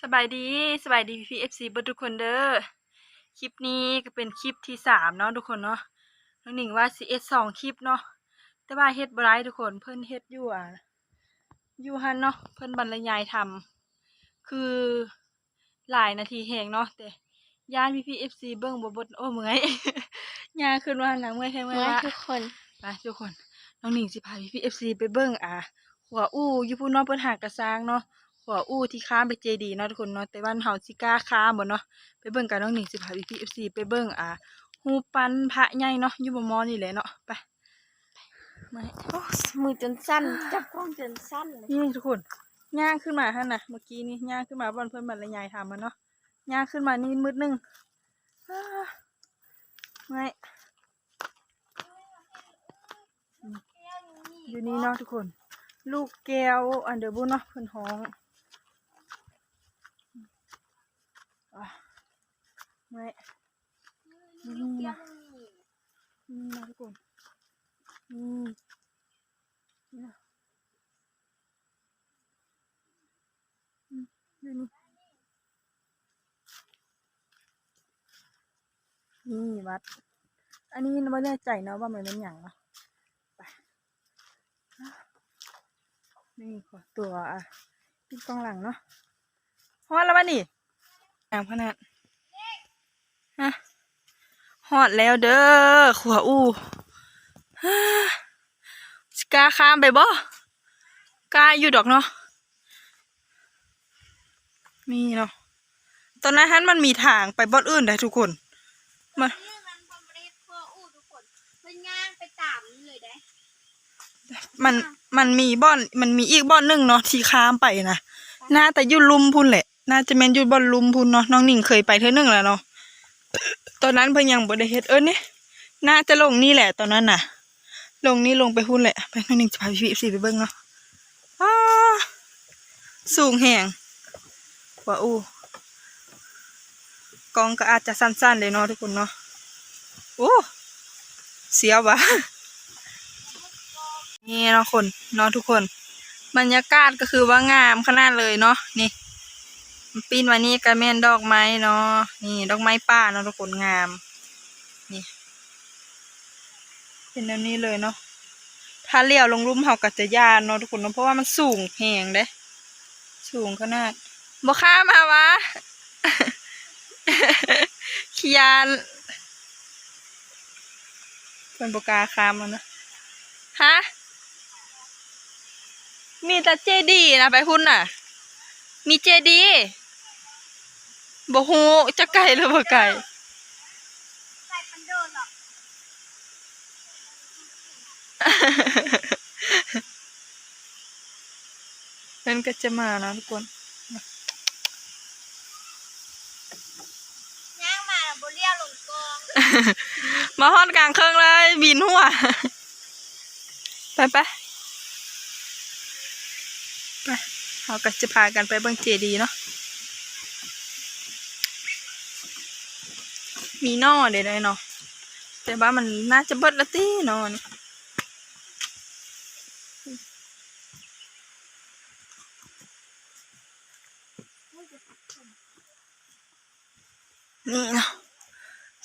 สบายดีพี่เอฟซีเบิร์ทุกคนเด้อคลิปนี้ก็เป็นคลิปที่3เนาะทุกคนเนาะน้องหนิงว่าสิเอ็ด2คลิปเนาะแต่ว่าเฮ็ดบ่ได้ทุกคนเพิ่นเฮ็ดอยู่หันเนาะเพิ่นบรรยายทำคือหลายนาทีแหงเนาะแต่ย่านพี่เอฟซีเบิ่งบ่เบิดโอ้เมื่อย ย่างขึ้นว่าหนังเมื่อยแท้เมื่อยละ ทุกคน ไปทุกคนน้องหนิงสิพาพี่เอฟซีไปเบิ่งหัวอู้อยู่พุ่นเนาะเพิ่นหากระซ้างเนาะหัวอู้ที่ข้ามไปเจดีย์เนาะทุกคนเนาะแต่ว่าเฮาสิกล้าข้ามบ่เนาะไปเบิ่งกันน้องหนิงสิพาพี่เอฟซีไปเบิ่งรูปปั้นพระใหญ่เนาะอยู่บ่มอนี่แหละเนาะไปมา โอ้มือจนสั้นจับกล้องจนสั้นเลย นี่ทุกคนย่างขึ้นมาหั่นน่ะเมื่อกี้นี่ย่างขึ้นมาบ่อนเพิ่นบรรยายทำมันเนาะย่างขึ้นมานี่มืดนึงไม่อยู่นี่เนาะทุกคนลูกแก้วอันเดอร์บุเนาะเพิ่นฮ้องไม่นี่นะทุกคนนี่นี่วัดอันนี้ไม่แน่ใจเนาะว่ามันเป็นอย่างเนาะไปนี่ขอตัวปิดกล้องหลังเนาะฮอดแล้วบ้านี่งามขนาดฮะฮอดแล้วเด้อขัวอู้สกาข้ามไปบ่กล้าอยู่ดอกเนาะมีเนาะตอนนั้นมันมีทางไปบ่อนอื่นได้ทุกคนมามันมีบ่อนมันมีอีกบ่อนหนึ่งเนาะที่ข้ามไปนะน่าแต่อยู่ลุมพุ่นแหละน่าจะแม่นอยู่บ่อนลุมพุ่นเนาะน้องหนิงเคยไปเท่านึงแล้วเนาะตอนนั้นเพิ่นยังบ่ได้เฮ็ดนี่น่าจะลงนี่แหละตอนนั้นน่ะลงนี่ลงไปพุ่นแหละไปน้องหนิงจะพาพี่ๆไปเบิ่งเนาะสูงแหงว่าอู้กองก็อาจจะสั้นๆเลยเนาะทุกคนเนาะโอ้เสียววะนี่เนาะคนเนาะทุกคนบรรยากาศก็คือว่างามขนาดเลยเนาะนี่ปีนมานี่ก็แม่นดอกไม้เนาะนี่ดอกไม้ป่าเนาะทุกคนงามนี่เป็นแบบนี้เลยเนาะถ้าเลี้ยวลงลุ่มเฮาก็จะย่านเนาะทุกคนเนาะเพราะว่ามันสูงแหงเด้สูงขนาดบ่ข้ามาวะ ขี้ยานเพิ่นบ่กล้าข้ามแล้วนะฮะมีแต่เจดีย์นะไปหุ่นน่ะมีเจดีย์บ่ฮู้จะไกลหรือบ่ไกลเพิ่นก็จะมานะทุกคนย่างมาบ่เลี้ยวลงกอง มาฮอดกลางเครื่องเลยบินหัวไปเราก็จะพากันไปเบิ่งเจดีย์เนาะมีนอเดี๋ยวได้เนาะแต่ว่ามันน่าจะเบิดละตี้นอนนี่เนาะ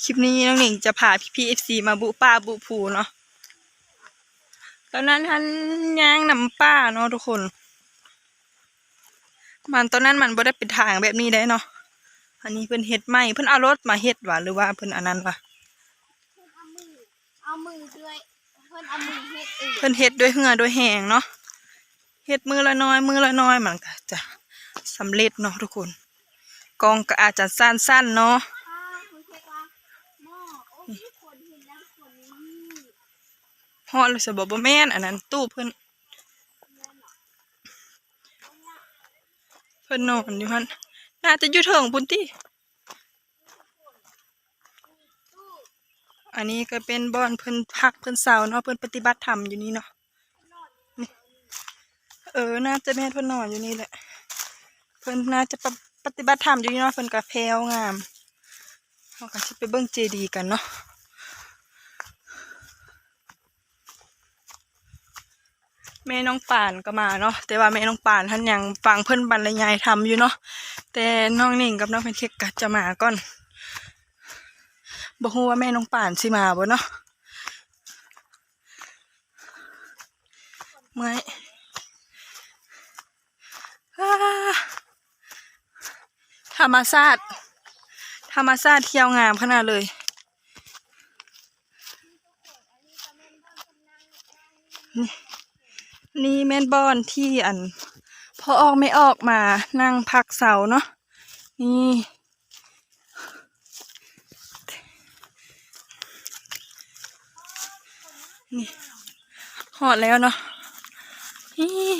คลิปนี้น้องหนิงจะพาพี่ๆ FC มาบุป่าบุภูเนาะตอนนั้นท่านย่างนำป้าเนาะทุกคนมันตอนนั้นมันบ่ได้เป็นทางแบบนี้ได้เนาะอันนี้เพิ่นเฮ็ดใหม่เพิ่นเอารถมาเฮ็ดว่ะหรือว่าเพิ่นอันนั้นว่ะเอามือด้วยเพิ่นเอามือเฮ็ดเอง เพิ่นเฮ็ดด้วยเหงื่อด้วยแหงเนาะเฮ็ดมือละน้อยมันก็จะสำเร็จเนาะทุกคนกองก็อาจจะสั้นๆเนาะฮอดเลยสิบ่แม่นอันนั้นตู้เพิ่นนอนอยู่หั่นน่าจะอยู่เถิงพุ่นติอันนี้ก็เป็นบ่อนเพิ่นพักเพิ่นเช้าเนาะเพิ่นปฏิบัติธรรมอยู่นี่เนาะนี่น่าจะแม่นเพิ่นนอนอยู่นี่แหละเพิ่นน่าจะปฏิบัติธรรมอยู่นี่เนาะเพิ่นก็แพรวงามเฮาก็สิไปเบิ่งเจดีย์กันเนาะ แม่น้องป่านก็มาเนาะแต่ว่าแม่น้องป่านท่านยังฟังเพิ่นบรรยายทำอยู่เนาะแต่น้องหนิงกับน้องแพนเค้กก็จะมาก่อนบอกว่าแม่น้องป่านสิมาบ่เนาะเมื่อยธรรมชาติเที่ยวงามขนาดเลยนี่แม่นบอนที่อันพอออกไม่ออกมานั่งพักเสาเนาะนี่หอดแล้วเนาะนี่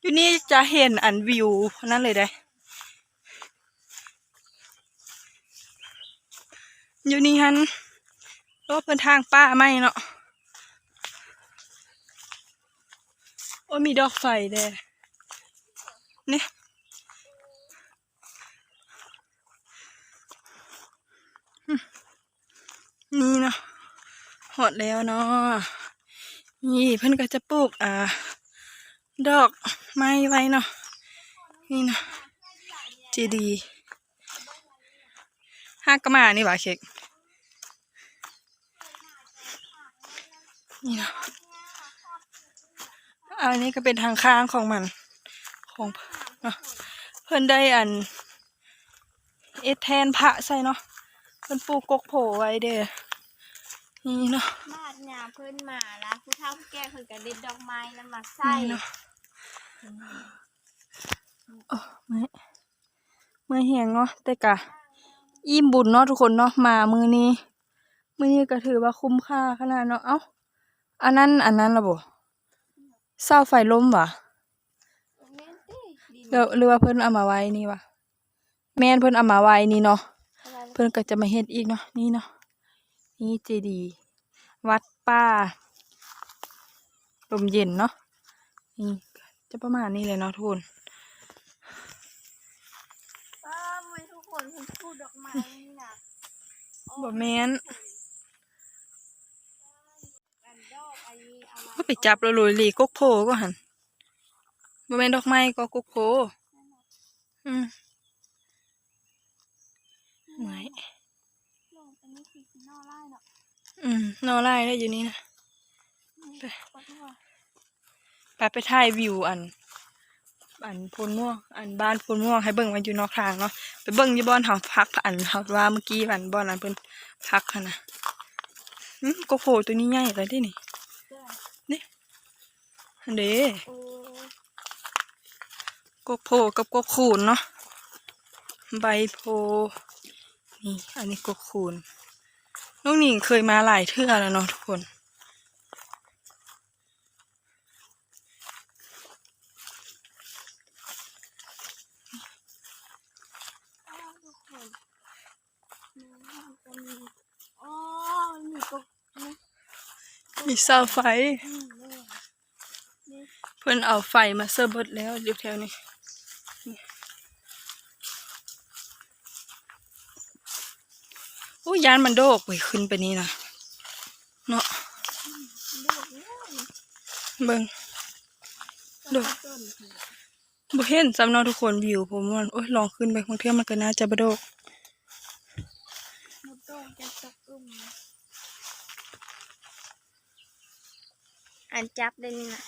อยู่นี่จะเห็นอันวิวนั่นเลยได้อยู่นี่ฮันก็เป็นทางป้าไม่เนาะโอ้มีดอกไฟเด้นี่นี่เนาะหอดแล้วเนาะนี่เพิ่นก็จะปลูกดอกไม้ไว้เนาะนี่เนาะเจดีย์ห้ากระหม่านี่หว่าเค้กนี่เนาะอันนี้ก็เป็นทางข้างของมันของเนาะเพิ่นได้อันเอทแทนพระใส่เนาะเพิ่นปลูกกกโผไว้เด้อนี่เนาะมาดยาเพิ่นมาละผู้เฒ่าผู้แก่เพิ่นก็เด็ดดอกไม้แล้วมาใส่ เนาะโอ้ไม่แห้งเนาะแต่กะอิ่มบุญเนาะทุกคนเนาะมามื้อนี้ก็ถือว่าคุ้มค่าขนาดเนาะเอ้าอันนั้นล่ะบ่เสาไฟล้มวะหรือว่าเพิ่นเอามาไว้นี่วะแม่นเพิ่นเอามาไว้นี่เนาะเพิ่นก็จะมาเฮ็ดอีกเนาะนี่เนาะนี่เจดีย์วัดป่าลมเย็นเนาะนี่จะประมาณนี้เลยเนาะทุกคนป้าไม่ทุกคนเพิ่นปลูกดอกไม้นี่น่ะ บ่แม่น อันดอกอันนี้เอามา ก็ไปจับแล้วเลยลีกกโพก็หันบ่แม่นดอกไม้ก็กกโพไหน ลงอันนี้คือนอไล่เนาะ นอไล่ได้อยู่นี่นะไปถ่ายวิวอันพลม่วงอันบ้านพลม่วงให้เบิ่งมันอยู่นอกทางเนาะไปเบิ่งอยู่บ่อนเฮาพักอันเฮาว่าเมื่อกี้อันบ่อนอันเพิ่นพักหั่นน่ะกกโพตัวนี้ใหญ่เลยเด้นี่นี่อันเด้ โอ้ กกโพกับกกคูนเนาะใบโพนี่อันนี้กกคูนน้องหนิงเคยมาหลายเทื่อแล้วเนาะทุกคนทุกคนอ๋อมีก็นี่ มีเสาไฟเพิ่นเอาไฟมาเสิร์ฟเบิดแล้วอยู่แถวนี้โอ้ยานมันโดกไปขึ้นไปนี่นะเนาะเบิ่งโดกบ่เห็นสำเนาะทุกคนวิวผมมันโอ้ยลองขึ้นไปบางเทื่อมันก็น่าจะบ่โดกมุดโต้งจะตกอันจับได้นี่นะ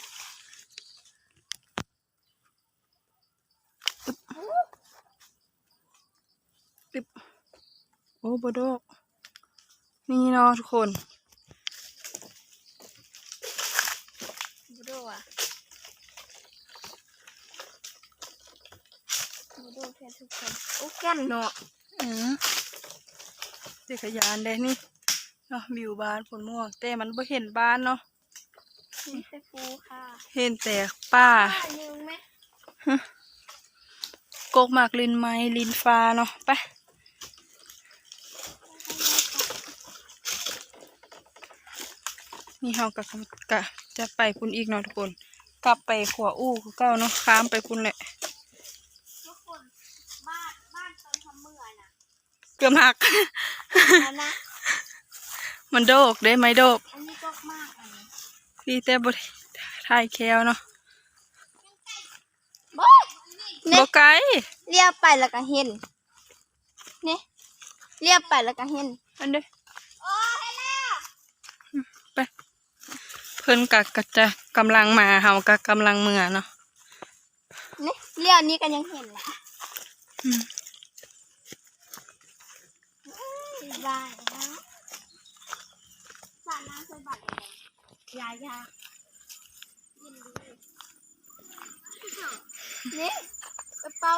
โอ้บ่โดกนี่เนาะทุกคนบุโดอ่ะบุโดแค่ทุกคนโอ้แก่นเนาะจักรยานได้นี่เนาะวิวบ้านฝนม่วงแต่มันบ่เห็นบ้านเนาะเห็นแต่ภูค่ะเห็นแต่ป่ายืมไหมกกหมากลินไม้ลินฟ้าเนาะไปนี่เฮากับจะไปพุ่นอีกเนาะทุกคนกลับไปขวาอู้คือเก่าเนาะข้ามไปพุ่นแหละทุกคนบ้านตอนทำเมื่อน่ะเกือบหักนะ มันโดกได้ไหมโดกอันนี้ก็มากอันนี้ ดีแต่บ่ได้ถ่ายแควเนาะ บ่เนี่ บ่ ย ไกล เลี้ยวไปแล้วก็เห็นนี่เลี้ยวไปแล้วก็เห็น อันเด้อ โอ้เห็นแล้ว ไปเพิ่นก็จะกำลังมาเฮาก็กำลังเมื่อเนาะ นี่เลี้ยวนี้ก็ยังเห็นแหละ อืม บายนะสาน้ำใส่บัตรยายานี่กระเป๋า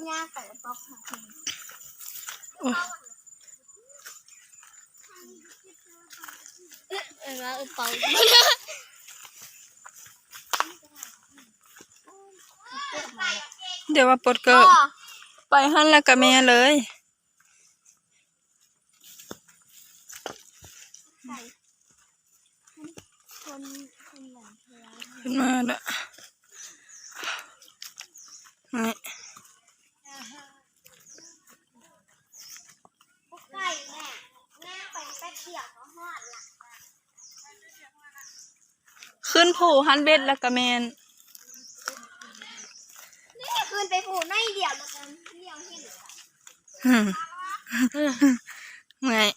ยากับกระเป๋าผ้า โอ้ แล้วกระเป๋า เดี๋ยวว่าปลดเกิดไปหั่นแล้วก็แม่เลย คนหลังเธอ ขึ้นมาละนี่ พวกไก่แม่ไปแป๊บเดียวก็ฮอดละ ขึ้นผู้หันเบ็ดแล้วก็แม่น นี่คืนไปผูในเดียวแล้วกันเลี้ยวเห็นเลย อืมเมื่อย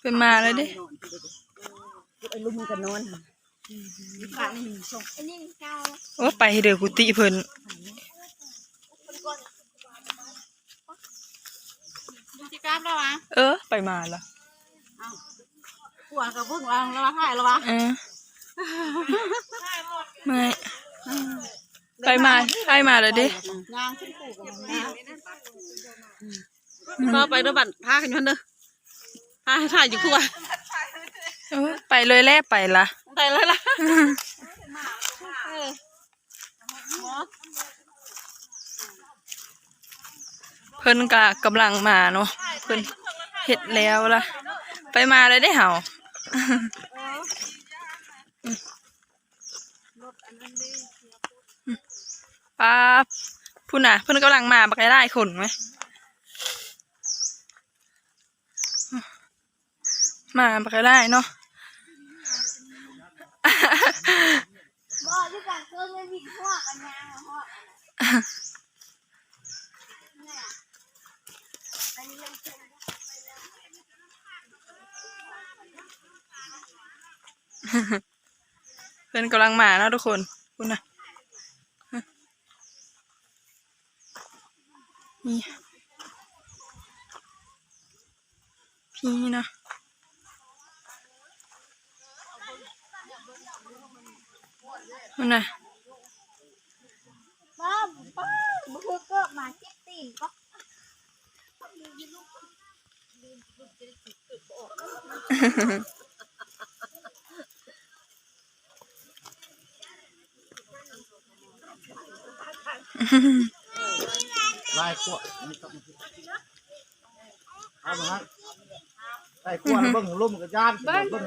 เป็นมาเลยดิ ไอ้ลุงมันก็นอนบ้านนี่ส่ง ไอ้นี่มันเก่า โอ้ไปเด้อกุฏิเพิ่น คนก่อน จิกราบแล้ววะ ไปมาละ หัวกับเพิ่งแล้ววะถ่ายแล้ววะ เมื่อยไปมาเลยดิ งานขึ้นปู่กับมันก็ไปด้วยบัตรพากันยันเด้อพาให้ถ่ายอยู่คู่อ่ะ ไปเลยแล่ไปละ ไปเลยล่ะ เพิ่นก็กำลังมาเนาะเพิ่นเฮ็ดแล้วล่ะไปมาเลยได้เห่าป้าพูดน่ะเพิ่นกำลังมาบักได้คนไหมมาบักได้เนาะ บอกด้วยกันเครื่องไม่มีหัวกันยางหัว เพิ่นกำลังมาเนาะทุกคนพูดน่ะนี่พี่เนาะพูดน่ะ ป้าบุกเกิดมาเจ็บตีนก็ ลายขั้วเอามาฮะลายขั้วเบิ่งลุ่มกับย่านเบิ่ง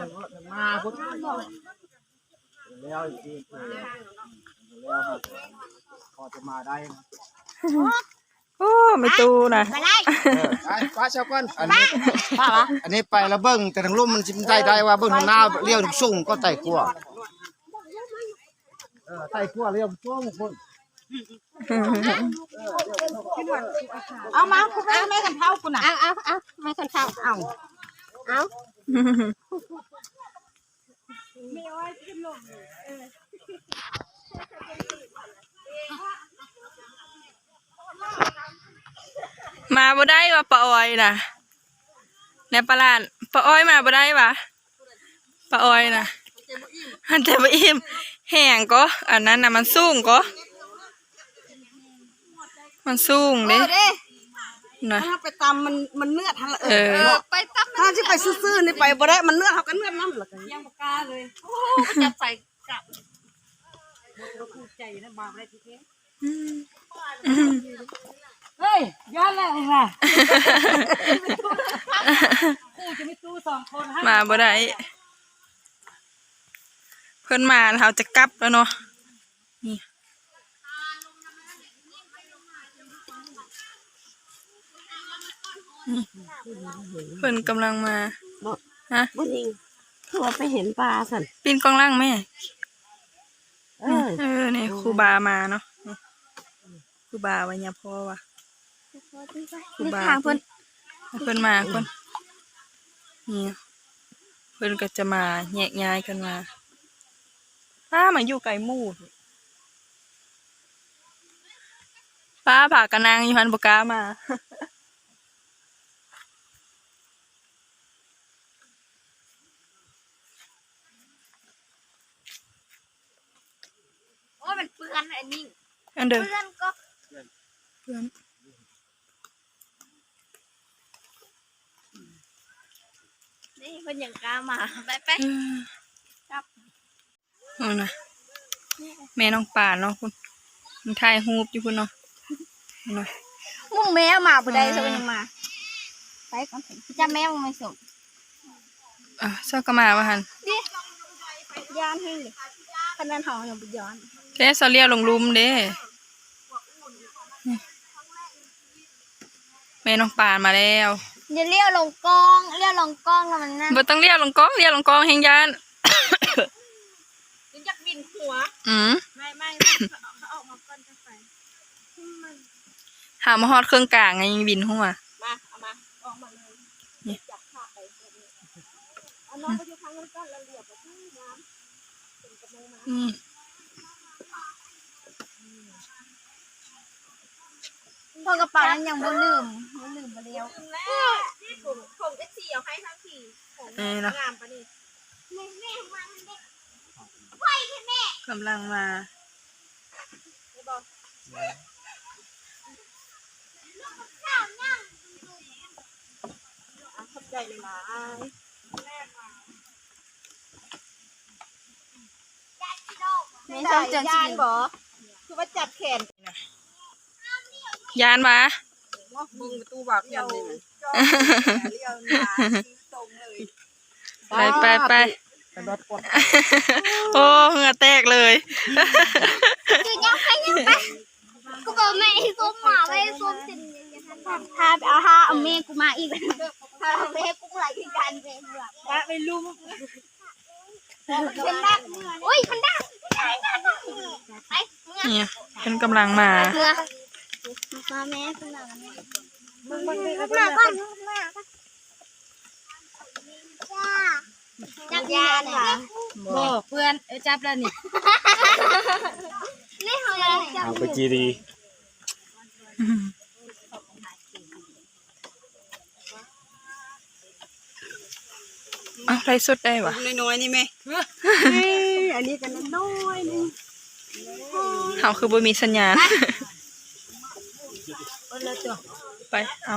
มาพุ่นแล้วอีกทีแล้วพอจะมาได้ โอ้ไม่ตูนะ ไปได้ ไปป้าเช้าก่อนอันนี้ไปแล้วเบิ่งแต่ทางลุ่มมันสิได้ว่าเบิ่งทางหน้าเลี้ยวสูงก็ไต่ขั้วไต่ขั้วเลี้ยวสูงพุ่น เอามาคุณแม่กันเท้าคุณอ่ะ เอาไม่คนเข้าเอาเอา มาบ่ได้ว่ะป้าอ้อยน่ะในปลาลานป้าอ้อยมาบ่ได้ว่ะป้าอ้อยน่ะอันแต่บ่อิ่มแห้งก็อันนั้นน่ะมันสูงก็มันสูงเด้นะ ถ้าไปตำมันเนื้อทันละ ไปตัก ถ้าที่ไปซื่อๆนี่ไปบ่ได้มันเนื้อเขากันเนื้อน้ำหรอกยังบ่กล้าเลยจะใส่กลับเราคู่ใจนะมาได้ทีนี้เฮ้ยย้อนแล้วค่ะคู่จะไม่ตู้2 คนให้ มาบ่ได้เพิ่นมาแล้วเราจะกลับแล้วเนาะนี่เพิ่นกำลังมาฮะ บ่ยิง ตัวไปเห็นปลาสั่น ปีนกองล่างแม่ เออ เนี่ยครูบามาเนาะนี่ครูบาวันยาพ่อว่ะครู นี่ บา ทางเพิ่น เพิ่นมาเพิ่นนี่เพิ่นก็จะมาแยกย้ายกันมาป้ามาอยู่ไกลหมู่ป้าผากระนางอยู่หันบ่กล้ามา โอ้ยมันเปื้อนอันนี้ อันเด้อ เปื้อนก็ เพื่อน นี่เพิ่นยังกล้ามาไป ครับ เอานะแม่น้องป่านเนาะคุณมันถ่ายรูปอยู่คุณเนาะเอานะ มุ่งแมวมาบ่ได้ซะยังมาไปก่อนเถอะจะแมวไม่ส่ง เจ้าก็มาว่าหัน ย้อนให้คะแนนหอยังบ่ย้อน แค่เสาเลียวลงลุมเด้นี่แม่น้องป่านมาแล้ว อย่าเลี้ยวลงกองเลี้ยวลงกองแล้วมันนั่น บ่ต้องเลียวลงกองเลียวลงกองแห่งยาน อยากบินหัว ไม่เขาออกมาก่อนจะไป หามาฮอดเครื่องกลางไงยังบินหัว มาเอามาออกมาเลยจับภาพไปเอาน้องไปอยู่ทางนั้นก่อนแล้วเหลียวไปที่น้ำ นี่ พอกระเป๋านั้นยังบ่ลืมบ่เลี้ยว แล้วผมจะเสียวให้ทั้งทีผม นี่เนาะ งามปะนี่ กำลังมา ขอบใจเลยนะ ไม่ชอบจนสิ บอคือว่าจับแขน ยานวะ ว่าบึงประตูบักยันเลยเลี้ยวหนาตรงเลย ไปไปไป แต่รถกด โอ้เหงื่อแตกเลย คือยังไปกูบอกแม่ให้ส้มมาไว้ส้มสิถ้าเอาแม่กูมาอีกถ้าเอาแม่กูไหลที่กันเองแบบ ป้าไปลุ่ม เป็นดักโอ้ยมันดักไป เนี่ยเป็นกำลังมา เมื่อมาแม่ขึ้นมามาก่อนมาจับยาเนี่ย โอ้เพื่อนจับแล้วนี่ นี่เขาเลยจับ เอาไปจีดี ไรสดได้วะ น้อยๆนี่ไหมอันนี้กันน้อยนึง เขาคือบ่มีสัญญาณ ไป เอา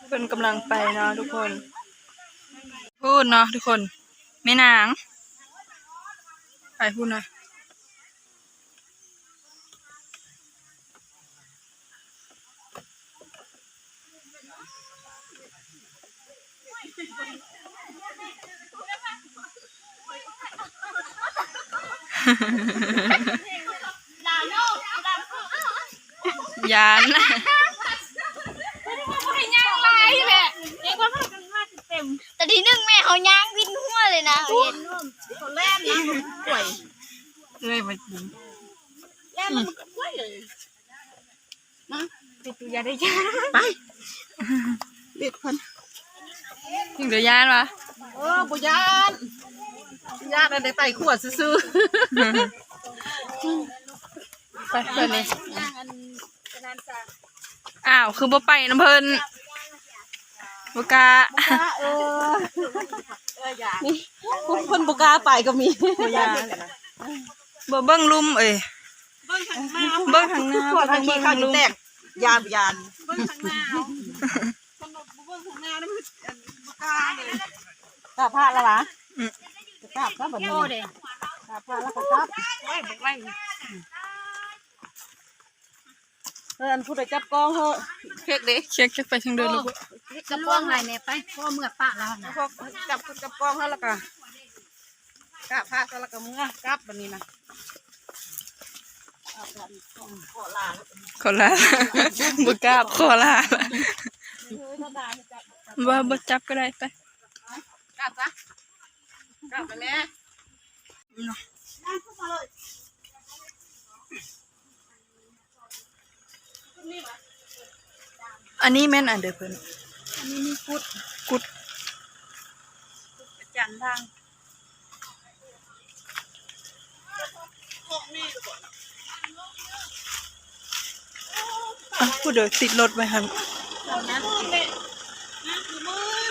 เป็นกำลังไปเนาะทุกคน พูดเนาะทุกคนแม่นาง ไปพูดหน่อยยาน แต่ทีนึงแม่เขาย่างวินหัวเลยนะเห็น คนแรกนะป่วย เลยมาจริง แรกมันก็ป่วยเลย ติดตัวยาได้ยาน ไปเด็ดคน ถึงเดี๋ยวยานวะ บุญานญาติอะไรไต่ขวดซื้อ ไปเพื่อนเลยอ้าว คือบ่ไปน้ำเพิ่นบ่กล้า นี่คนบุกาไปก็มี บ่เบิ่งลุมเอ้ย เบิ้งทางหน้า เบิ่งทางหน้า ขวดทาง เบิ่ ขี้ ง ข้า ทาว งลุม แตกยานเบิ้งทางหน้าคนเบิ้งทางหน้านี่มันบุกาเลยกาผ้าแล้ววะกาผ้าแบบนี้กาผ้าแล้วก็จับอันพูดจับกองเหอะเค้กดิ เช็คไปทางเดินลูก จะล่วงอะไรเนี่ยไปพ่อเมื่อปะแล้วนะ พวกจับกองเหอะแล้วก็กาผ้าแล้วก็มือกลับแบบนี้นะ ขอลาบ่กล้าขอลาว่าบ่จับก็ได้ไป กลับจ้ะกลับไปแม่ อันนี้แม่นอันเด้อเพิ่น อันนี้มีกุด กุด ประจันทาง อ่ะผู้เด้อติดรถไว้หั่น ตอนนั้นเลยนะคือมือ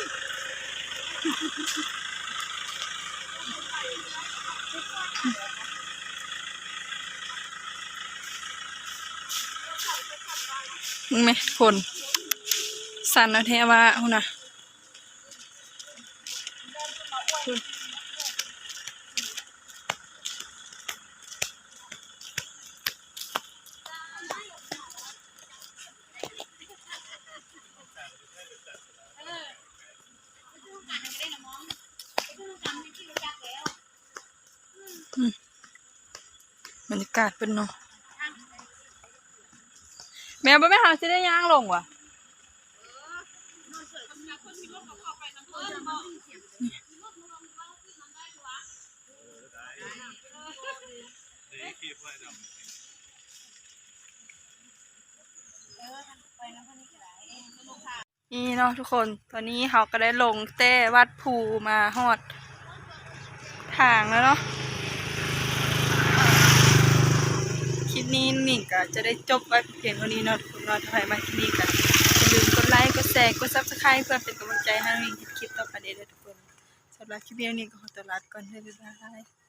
มึงไหมคนสั่นเอาแท้ว่าหุ่นน่ะบรรยากาศเป็นเนาะแมวบ่แม่หาสิได้ย่างลงวะนี่เนาะทุกคนตอนนี้เขาก็ได้ลงเต้วัดภูมาฮอดทางแล้วเนาะคลิปนี้นี่ก็จะได้จบไว้เพียงเท่านี้เนาะทุกคนเนาะถ้าใครมาคลิปนี้ก็อย่าลืมกดไลค์กดแชร์กด Subscribe เพื่อเป็นกำลังใจให้เราในคลิปต่อไปเด้อทุกคนสำหรับคลิปนี้ก็ขอตัวลาไปก่อนเด้อบ๊ายบาย